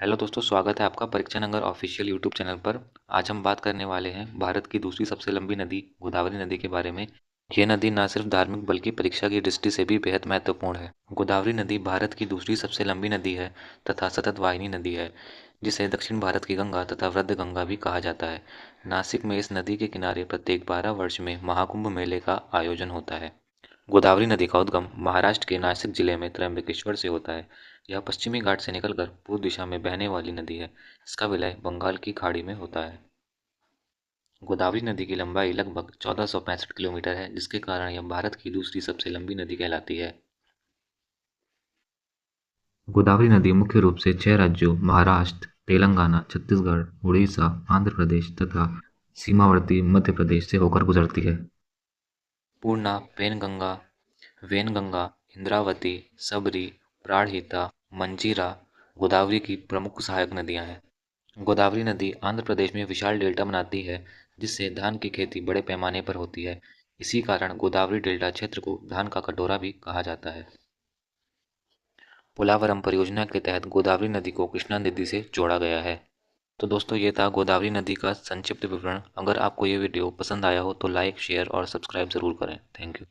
Hello दोस्तों, स्वागत है आपका परीक्षा नगर ऑफिशियल यूट्यूब चैनल पर। आज हम बात करने वाले हैं भारत की दूसरी सबसे लंबी नदी गोदावरी नदी के बारे में। ये नदी न सिर्फ धार्मिक बल्कि परीक्षा की दृष्टि से भी बेहद महत्वपूर्ण है। गोदावरी नदी भारत की दूसरी सबसे लंबी नदी है तथा सतत वाहिनी नदी है, जिसे दक्षिण भारत की गंगा तथा वृद्ध गंगा भी कहा जाता है। नासिक में इस नदी के किनारे प्रत्येक 12 वर्ष में महाकुंभ मेले का आयोजन होता है। गोदावरी नदी का उद्गम महाराष्ट्र के नासिक जिले में त्र्यंबकेश्वर से होता है। यह पश्चिमी घाट से निकलकर पूर्व दिशा में बहने वाली नदी है। इसका विलय बंगाल की खाड़ी में होता है। गोदावरी नदी की लंबाई लगभग 1465 किलोमीटर है, जिसके कारण यह भारत की दूसरी सबसे लंबी नदी कहलाती है। गोदावरी नदी मुख्य रूप से 6 राज्यों महाराष्ट्र, तेलंगाना, छत्तीसगढ़, उड़ीसा, आंध्र प्रदेश तथा सीमावर्ती मध्य प्रदेश से होकर गुजरती है। पूर्णा, पेनगंगा, वैनगंगा, इंद्रावती, सबरी, प्राणहिता, मंजीरा गोदावरी की प्रमुख सहायक नदियां हैं। गोदावरी नदी आंध्र प्रदेश में विशाल डेल्टा बनाती है, जिससे धान की खेती बड़े पैमाने पर होती है। इसी कारण गोदावरी डेल्टा क्षेत्र को धान का कटोरा भी कहा जाता है। पोलावरम परियोजना के तहत गोदावरी नदी को कृष्णा नदी से जोड़ा गया है। तो दोस्तों, ये था गोदावरी नदी का संक्षिप्त विवरण। अगर आपको ये वीडियो पसंद आया हो तो लाइक, शेयर और सब्सक्राइब ज़रूर करें। Thank you.